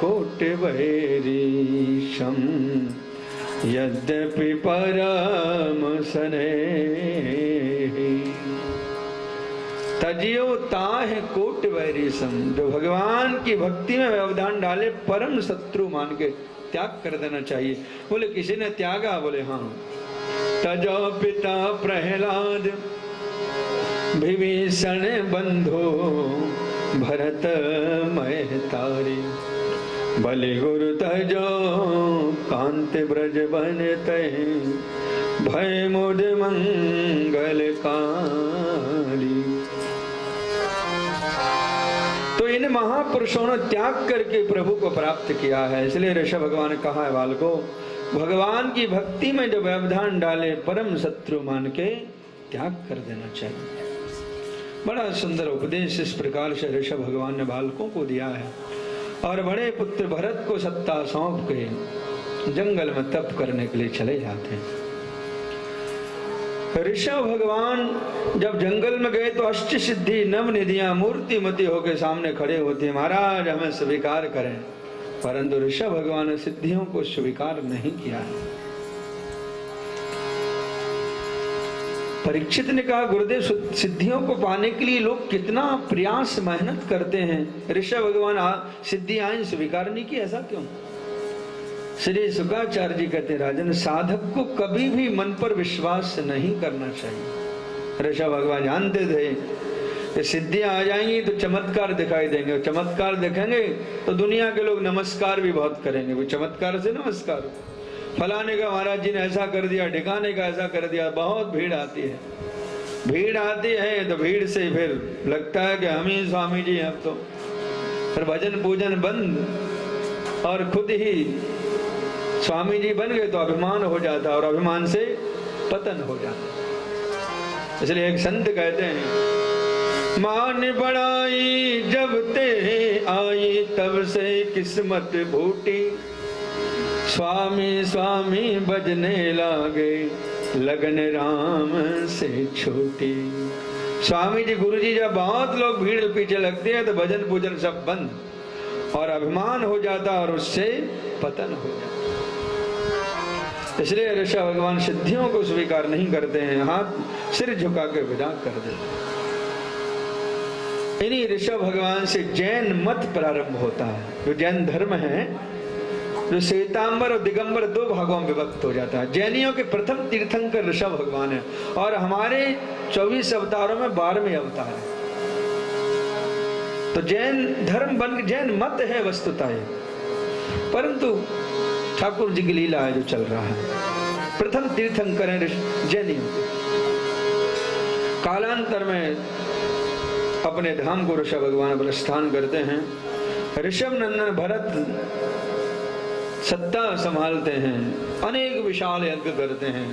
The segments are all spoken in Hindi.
कोटिवैरीशं यद्यपि परम स्नेही। तजियो ताहि कोटिवैरीशं, जो भगवान की भक्ति में व्यवधान डाले परम शत्रु मान के त्याग कर देना चाहिए। बोले किसी ने त्यागा? बोले हाँ। तजो पिता प्रहलाद विभीषण बंधो भरत महतारी। बलि गुरु तजो कांति ब्रज बनते भय मुद मंगलकारी। तो इन महापुरुषों ने त्याग करके प्रभु को प्राप्त किया है। इसलिए ऋषभ भगवान ने कहा है बालको, भगवान की भक्ति में जो व्यवधान डाले परम शत्रु मान के त्याग कर देना चाहिए। बड़ा सुंदर उपदेश इस प्रकार से ऋषभ भगवान ने बालकों को दिया है। और बड़े पुत्र भरत को सत्ता सौंप के जंगल में तप करने के लिए चले जाते हैं। ऋषभ भगवान जब जंगल में गए तो अष्ट सिद्धि नव निधियां मूर्तिमती होकर सामने खड़े होते हैं, महाराज हमें स्वीकार करें। परंतु ऋषभ भगवान ने सिद्धियों को स्वीकार नहीं किया है। परीक्षित ने कहा, गुरुदेव सिद्धियों को पाने के लिए लोग कितना प्रयास मेहनत करते हैं, ऋषभ भगवान सिद्धियां स्वीकार नहीं की, ऐसा क्यों? श्री शुकाचार्य जी कहते हैं, राजन साधक को कभी भी मन पर विश्वास नहीं करना चाहिए। ऋषभ भगवान जानते थे कि सिद्धियां आ जाएंगी तो चमत्कार दिखाई देंगे, और चमत्कार देखेंगे तो दुनिया के लोग नमस्कार भी बहुत करेंगे। वो चमत्कार से नमस्कार, फलाने का महाराज जी ने ऐसा कर दिया, ठिकाने का ऐसा कर दिया, बहुत भीड़ आती है। भीड़ आती है तो भीड़ से फिर लगता है कि हम ही स्वामी जी हैं। अब तो फिर भजन पूजन बंद और खुद ही स्वामी जी बन गए तो अभिमान हो जाता, और अभिमान से पतन हो जाता। इसलिए एक संत कहते हैं, मान बड़ाई जब ते आई तब से किस्मत फूटी। स्वामी स्वामी बजने लागे लगन राम से छूटी। स्वामी जी गुरु जी जब बहुत लोग भीड़ पीछे लगते हैं तो भजन पूजन सब बंद, और अभिमान हो जाता और उससे पतन हो जाता। इसलिए ऋषभ भगवान सिद्धियों को स्वीकार नहीं करते हैं, हाथ सिर झुका के विदा कर देते हैं। इन्हीं ऋषभ भगवान से जैन मत प्रारंभ होता है। जो जैन धर्म है, जो श्वेतांबर और दिगंबर दो भागों में विभक्त हो जाता है। जैनियों के प्रथम तीर्थंकर ऋषभ भगवान है, और हमारे 24 अवतारों में 12वें अवतार है। तो जैन धर्म बन, जैन मत है वस्तुतः, परंतु ठाकुर जी की लीला है जो चल रहा है। प्रथम तीर्थंकर है जैनियों। कालांतर में अपने धाम को ऋषभ भगवान प्रस्थान करते हैं। ऋषभ नंदन भरत सत्ता संभालते हैं, अनेक विशाल यज्ञ करते हैं,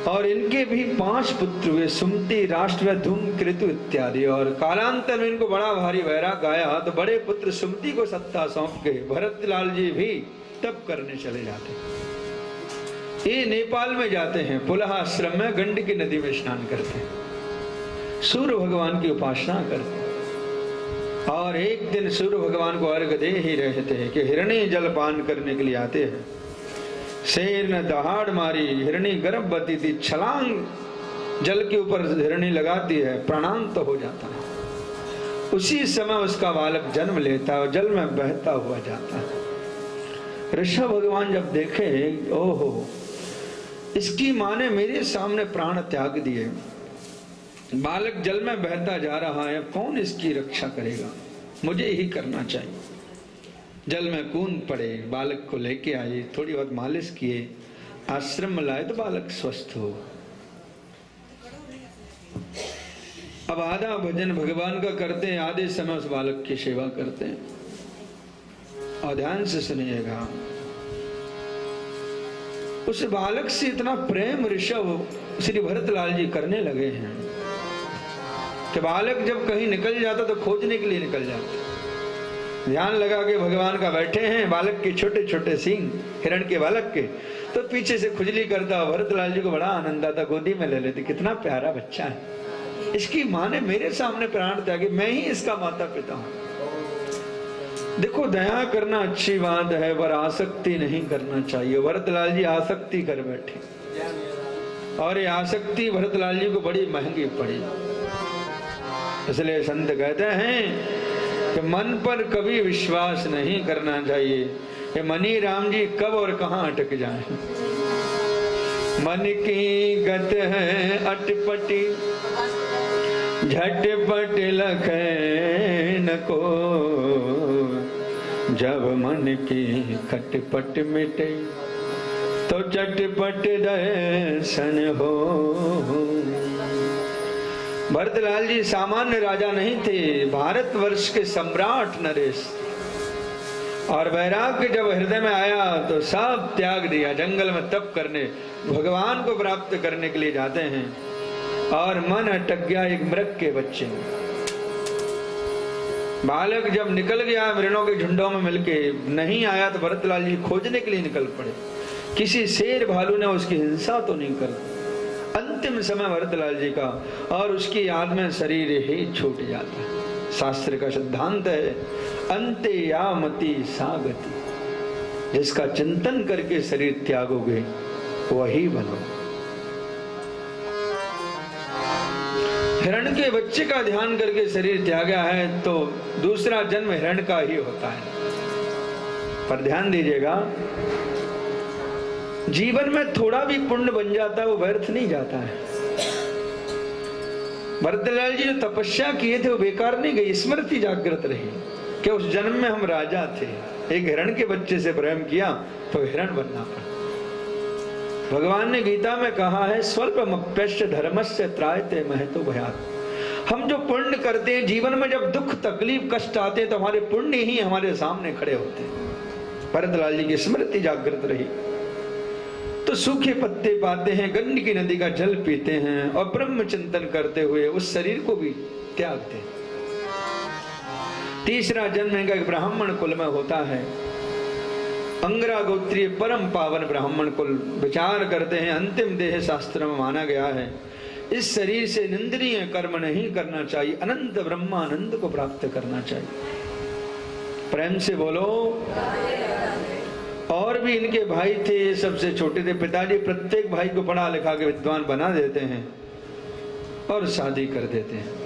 और इनके भी 5 पुत्र हुए, सुमति, राष्ट्र, धूमकेतु इत्यादि। और कालांतर में इनको बड़ा भारी वैराग आया तो बड़े पुत्र सुमति को सत्ता सौंप के भरत लाल जी भी तप करने चले जाते हैं। ये नेपाल में जाते हैं, पुलह आश्रम में गंडकी नदी में स्नान करते हैं, सूर्य भगवान की उपासना करते हैं। और एक दिन सूर्य भगवान को अर्घ दे ही रहे थे कि हिरणी जल पान करने के लिए आते हैं। शेर ने दहाड़ मारी, हिरणी गर्भवती थी, छलांग जल के ऊपर हिरणी लगाती है, प्राणांत हो जाता है। उसी समय उसका बालक जन्म लेता है और जल में बहता हुआ जाता है। ऋषभ भगवान जब देखे, ओहो इसकी माँ ने मेरे सामने प्राण त्याग दिए, बालक जल में बहता जा रहा है, कौन इसकी रक्षा करेगा? मुझे ही करना चाहिए। जल में कूद पड़े, बालक को लेके आए, थोड़ी बहुत मालिश किए, आश्रम में लाए तो बालक स्वस्थ हो। अब आधा भजन भगवान का करते हैं, आधे समय उस बालक की सेवा करते हैं। और ध्यान से सुनिएगा, उस बालक से इतना प्रेम ऋषभ श्री भरतलाल जी करने लगे हैं कि बालक जब कहीं निकल जाता तो खोजने के लिए निकल जाता। ध्यान लगा के भगवान का बैठे हैं, बालक के छोटे छोटे सींग हिरण के बालक के, तो पीछे से खुजली करता। भरतलाल जी को बड़ा आनंद आता, गोदी में ले लेते, कितना प्यारा बच्चा है, इसकी माँ ने मेरे सामने प्राण त्यागे, मैं ही इसका माता पिता हूं। देखो दया करना अच्छी बात है, पर आसक्ति नहीं करना चाहिए। भरतलाल जी आसक्ति कर बैठे, और ये आसक्ति भरतलाल जी को बड़ी महंगी पड़ी। इसलिए संत कहते हैं कि मन पर कभी विश्वास नहीं करना चाहिए। ये मनी राम जी कब और कहां अटक जाए। मन की गत है अटपटी, झटपट लखे न को, जब मन की खटपट मिटे तो चटपट दर्शन हो। भरतलाल जी सामान्य राजा नहीं थे, भारतवर्ष के सम्राट नरेश। और वैराग्य जब हृदय में आया तो सब त्याग दिया, जंगल में तप करने, भगवान को प्राप्त करने के लिए जाते हैं। और मन अटक गया एक मृग के बच्चे में। बालक जब निकल गया मृगों के झुंडों में मिलके, नहीं आया तो भरतलाल जी खोजने के लिए निकल पड़े। किसी शेर भालू ने उसकी हिंसा तो नहीं कर। अंतिम समय भरतलाल जी का, और उसकी याद में शरीर ही छूट जाता है। शास्त्र का सिद्धांत है अंते यामति सागति, जिसका चिंतन करके शरीर त्यागोगे वही बनो। हिरण के बच्चे का ध्यान करके शरीर त्यागा है तो दूसरा जन्म हिरण का ही होता है। पर ध्यान दीजिएगा, जीवन में थोड़ा भी पुण्य बन जाता है वो व्यर्थ नहीं जाता है। भरतलाल जी जो तपस्या किए थे वो बेकार नहीं गई, स्मृति जागृत रही कि उस जन्म में हम राजा थे, एक हिरण के बच्चे से प्रेम किया तो हिरण बनना पड़ा। भगवान ने गीता में कहा है स्वल्पमप्यश्च धर्मस्य त्रायते महतो भयात्। हम जो पुण्य करते हैं, जीवन में जब दुख तकलीफ कष्ट आते हैं तो हमारे पुण्य ही हमारे सामने खड़े होते हैं। भरतलाल जी की स्मृति जागृत रही तो सूखे पत्ते पाते हैं, गंडकी नदी का जल पीते हैं और ब्रह्म चिंतन करते हुए उस शरीर को भी त्यागते हैं। तीसरा जन्म इनका ब्राह्मण कुल में होता है। अंगरा गोत्रीय परम पावन ब्राह्मण कुल। विचार करते हैं अंतिम देह शास्त्र में माना गया है इस शरीर से निंदनीय कर्म नहीं करना चाहिए, अनंत ब्रह्मानंद को प्राप्त करना चाहिए। प्रेम से बोलो। और भी इनके भाई थे, सबसे छोटे थे। पिताजी प्रत्येक भाई को पढ़ा लिखा के विद्वान बना देते हैं और शादी कर देते हैं।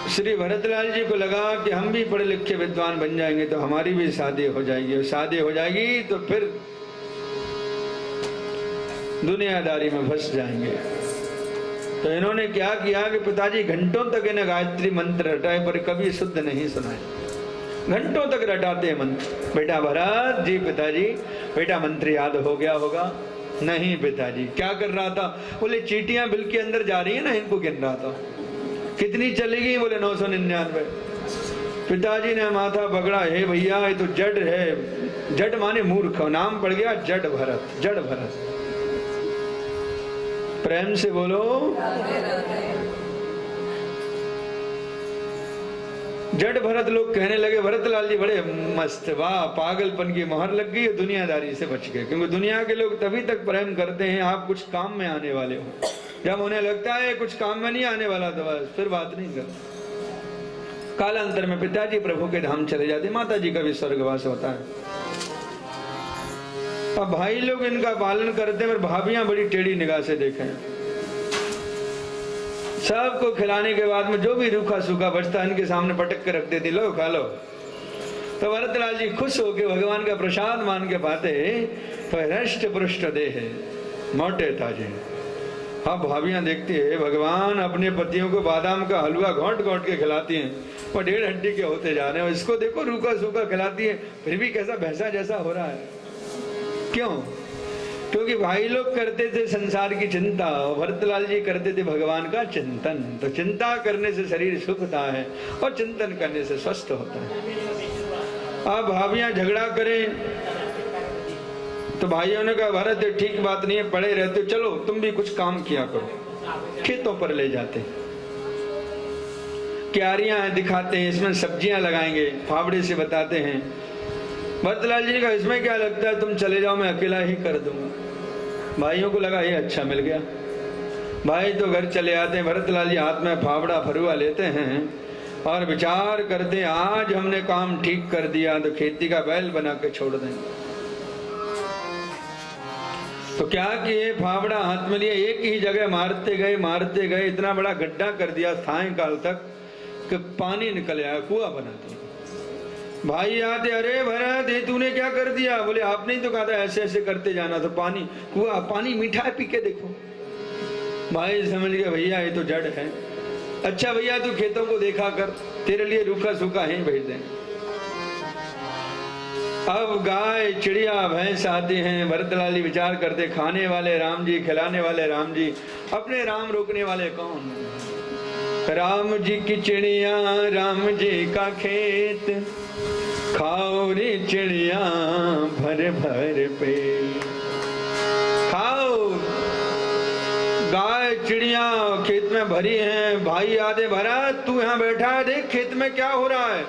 श्री भरतलाल जी को लगा कि हम भी पढ़े लिखे विद्वान बन जाएंगे तो हमारी भी शादी हो जाएगी, और शादी हो जाएगी तो फिर दुनियादारी में फंस जाएंगे। तो इन्होंने क्या किया कि पिताजी घंटों तक इन्हें गायत्री मंत्र रटाए पर कभी शुद्ध नहीं सुनाए। घंटों तक रटाते हैं मंत्र। बेटा भरत जी, पिताजी बेटा मंत्र याद हो गया होगा? नहीं पिताजी। क्या कर रहा था? बोले चींटियां बिल के अंदर जा रही है ना, इनको गिन रहा था। कितनी चलेगी? बोले 999। पिताजी ने माथा पकड़ा, हे भैया ये तो जड़ है। जड़ माने मूर्ख, नाम पड़ गया जड़ भरत, जड़ भरत। प्रेम से बोलो। जड़ भरत लोग कहने लगे भरतलाल जी बड़े मस्त, वाह पागलपन की मोहर लग गई, दुनियादारी से बच गए। क्योंकि दुनिया के लोग तभी तक प्रेम करते हैं आप कुछ काम में आने वाले हो। जब उन्हें लगता है कुछ काम में नहीं आने वाला तो बस फिर बात नहीं करते। कालांतर में पिताजी प्रभु के धाम चले जाते, माता जी का भी स्वर्गवास होता है। अब भाई लोग इनका पालन करते हैं, पर भाभियां बड़ी टेढ़ी निगाह से देखें। सबको खिलाने के बाद में जो भी रूखा सूखा बचता इनके सामने पटक के रख देती, लो खा लो। तो भरतलाल जी खुश होके भगवान का प्रसाद मान के पाते तो हृष्ट पुष्ट देह, मोटे ताजे। अब भाभियां देखती है भगवान अपने पतियों को बादाम का हलवा घोंट घोंट के खिलाती हैं, और 1.5 हड्डी के होते जा रहे हैं। इसको देखो रूखा सूखा खिलाती है, फिर भी कैसा भैंसा जैसा हो रहा है। क्यों? क्योंकि भाई लोग करते थे संसार की चिंता, भरतलाल जी करते थे भगवान का चिंतन। तो चिंता करने से शरीर सुखता है और चिंतन करने से स्वस्थ होता है। अब भाभियां झगड़ा करें तो भाइयों ने कहा भरत ठीक बात नहीं है, पड़े रहते, चलो तुम भी कुछ काम किया करो। खेतों पर ले जाते, क्यारियां दिखाते हैं, इसमें सब्जियां लगाएंगे, फावड़े से बताते हैं। भरतलाल जी ने कहा इसमें क्या लगता है, तुम चले जाओ, मैं अकेला ही कर दूंगा। भाइयों को लगा ये अच्छा मिल गया। भाई तो घर चले आते हैं, भरतलाल जी हाथ में फावड़ा फरुआ लेते हैं और विचार करते आज हमने काम ठीक कर दिया तो खेती का बैल बना के छोड़ देंगे। तो क्या किए, फावड़ा हाथ में लिए एक ही जगह मारते गए, इतना बड़ा गड्ढा कर दिया सायंकाल तक कि पानी निकल आया, कुआं बना दिया। भाई आते, अरे भरत ये तूने क्या कर दिया? बोले आपने ही तो कहा था ऐसे ऐसे करते जाना, तो पानी कुआं, पानी मीठा है, पी के देखो। भाई समझ गया भैया ये तो जड़ है। अच्छा भैया तू खेतों को देखा कर, तेरे लिए रूखा सूखा ही भेज दें। अब गाय चिड़िया भैंस आते हैं, भरतलाली विचार करते, खाने वाले राम जी, खिलाने वाले राम जी, अपने राम रोकने वाले कौन? राम जी की चिड़िया राम जी का खेत, खाओ रे चिड़िया भर भर पेट। खाओ, गाय चिड़िया खेत में भरी हैं। भाई आदे, भरत तू यहाँ बैठा है, देख खेत में क्या हो रहा है।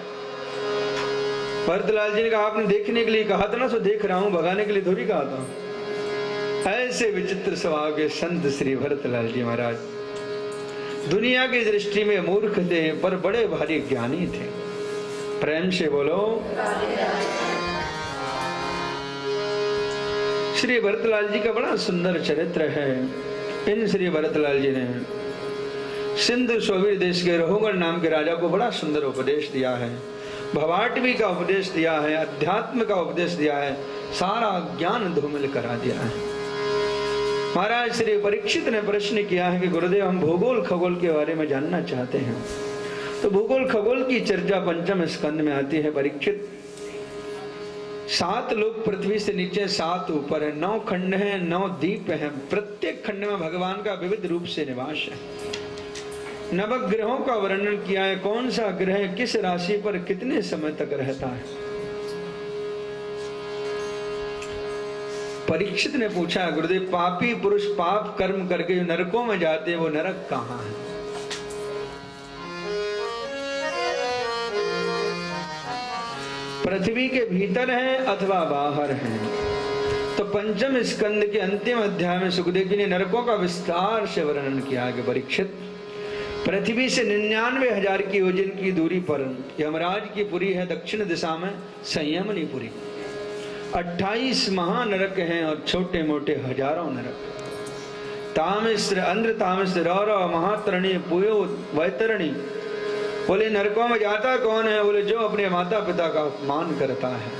भरतलाल जी ने कहा आपने देखने के लिए कहा था ना, सो देख रहा हूं, भगाने के लिए थोड़ी कहा था। ऐसे विचित्र स्वभाव के संत श्री भरतलाल जी महाराज दुनिया की दृष्टि में मूर्ख थे पर बड़े भारी ज्ञानी थे। प्रेम से बोलो। श्री भरतलाल जी का बड़ा सुंदर चरित्र है। इन श्री भरतलाल जी ने सिंधु सोवीर देश के रहोगढ़ नाम के राजा को बड़ा सुंदर उपदेश दिया है, भवाटवी का उपदेश दिया है, अध्यात्म का उपदेश दिया है, सारा ज्ञान धूमिल करा दिया है। महाराज श्री परीक्षित ने प्रश्न किया है कि गुरुदेव हम भूगोल खगोल के बारे में जानना चाहते हैं। तो भूगोल खगोल की चर्चा पंचम स्कंद में आती है। परीक्षित, 7 लोग पृथ्वी से नीचे, 7 ऊपर है, 9 खंड हैं, 9 द्वीप हैं। प्रत्येक खंड में भगवान का विविध रूप से निवास है। नवग्रहों का वर्णन किया है, कौन सा ग्रह किस राशि पर कितने समय तक रहता है। परीक्षित ने पूछा गुरुदेव पापी पुरुष पाप कर्म करके जो नरकों में जाते हैं वो नरक कहाँ है? पृथ्वी के भीतर है अथवा बाहर है? तो पंचम स्कंद के अंतिम अध्याय में सुखदेव जी ने नरकों का विस्तार से वर्णन किया कि परीक्षित पृथ्वी से 99,000 की योजन की दूरी पर यमराज की पुरी है, दक्षिण दिशा में संयमनी पुरी। 28 महानरक हैं और छोटे मोटे हजारों नरक। तामिश्र, अंध्र तामिश्र, रौरव, महातरणी, पुयो, वैतरणी। बोले नरकों में जाता कौन है? बोले जो अपने माता पिता का अपमान करता है,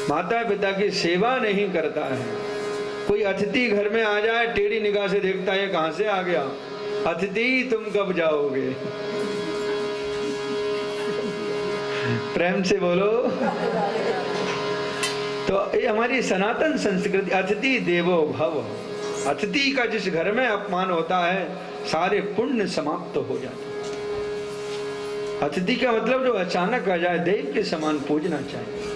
माता पिता की सेवा नहीं करता है। कोई अतिथि घर में आ जाए, टेढ़ी निगाह से देखता है कहां से आ गया, अतिथि तुम कब जाओगे? प्रेम से बोलो। तो ये हमारी सनातन संस्कृति, अतिथि देवो भव। अतिथि का जिस घर में अपमान होता है सारे पुण्य समाप्त हो जाते। अतिथि का मतलब जो अचानक आ जाए देव के समान पूजना चाहिए।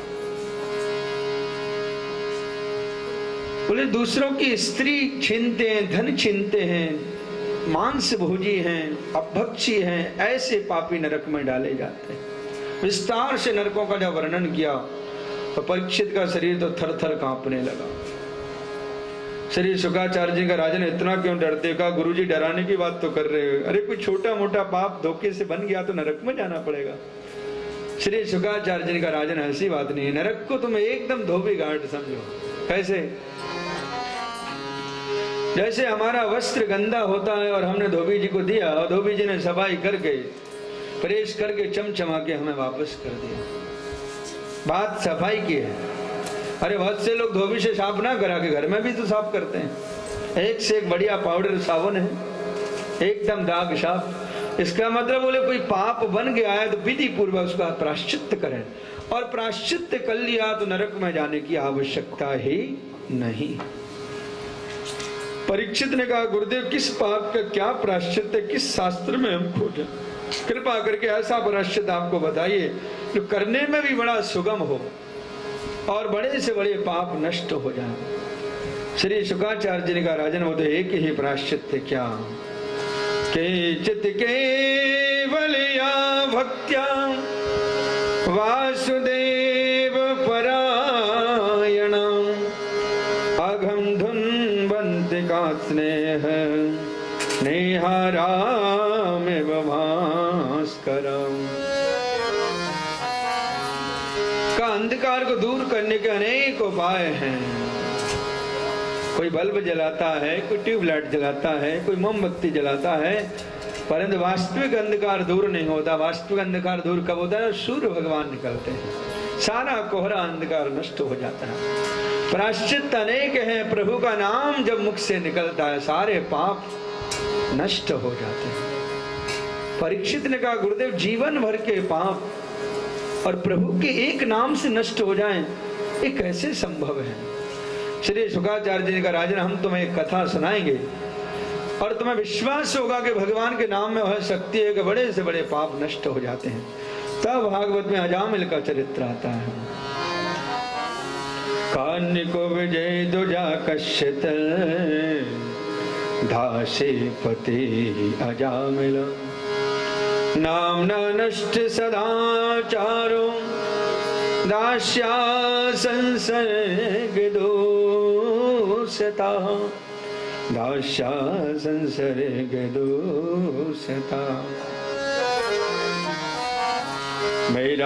बोले दूसरों की स्त्री छीनते हैं, धन छीनते हैं, मांस भोजी हैं, अपभक्षी हैं, ऐसे पापी नरक में डाले जाते हैं। विस्तार से नरकों का जब वर्णन किया तो परीक्षित का शरीर तो थर थर कांपने लगा। श्री शुकाचार्य जी का राजन इतना क्यों डरते? का गुरुजी डराने की बात तो कर रहे हो, अरे कोई छोटा मोटा पाप धोखे से बन गया तो नरक में जाना पड़ेगा। श्री शुकाचार्य जी का राजन ऐसी बात नहीं है, नरक को तुम एकदम धोबी घाट समझो। कैसे? जैसे हमारा वस्त्र गंदा होता है और हमने धोबी जी को दिया और धोबी जी ने सफाई करके प्रेस करके चमचमा के हमें वापस कर दिया। बात सफाई की है। अरे बहुत से लोग धोबी से साफ ना करा के घर में भी तो साफ करते हैं। एक से एक बढ़िया पाउडर साबुन है, एकदम दाग साफ। इसका मतलब बोले कोई पाप बन गया है तो विधि पूर्वक उसका प्रायश्चित्त करें, और प्रायश्चित्त कर लिया तो नरक में जाने की आवश्यकता ही नहीं। परीक्षित ने कहा गुरुदेव किस पाप का क्या प्रायश्चित है, किस शास्त्र में हम खोजें? कृपा करके ऐसा प्रायश्चित आपको बताइए जो करने में भी बड़ा सुगम हो और बड़े से बड़े पाप नष्ट हो जाए। श्री शुकाचार्य जी ने कहा राजन वो तो एक ही प्रायश्चित है। क्या? केचित केवलया भक्त्या वासुदेव परायणा अघम स्नेह नेहारामेव का अंधकार को दूर करने के अनेक उपाय हैं। कोई बल्ब जलाता है, कोई ट्यूबलाइट जलाता है, कोई मोमबत्ती जलाता है, परंतु वास्तविक अंधकार दूर नहीं होता। वास्तविक अंधकार दूर कब होता है? सूर्य भगवान निकलते हैं, सारा कोहरा अंधकार नष्ट हो जाता है। प्रायश्चित अनेक हैं, प्रभु का नाम जब मुख से निकलता है सारे पाप नष्ट हो जाते हैं। परीक्षित ने कहा, गुरुदेव जीवन भर के पाप और प्रभु के एक नाम से नष्ट हो जाएं, ये कैसे संभव है? श्री शुकाचार्य जी ने कहा, राजन हम तुम्हें एक कथा सुनाएंगे और तुम्हें विश्वास होगा कि भगवान के नाम में वह शक्ति है कि बड़े से बड़े पाप नष्ट हो जाते हैं। तब भागवत में अजामिल का चरित्र आता है। कान्य को विजय दुजा कश्यत दासे पति अजामिल नाम न नष्ट सदाचारो दास्या संसर्ग दोषता दास्या संसर्ग दोषता। मेरा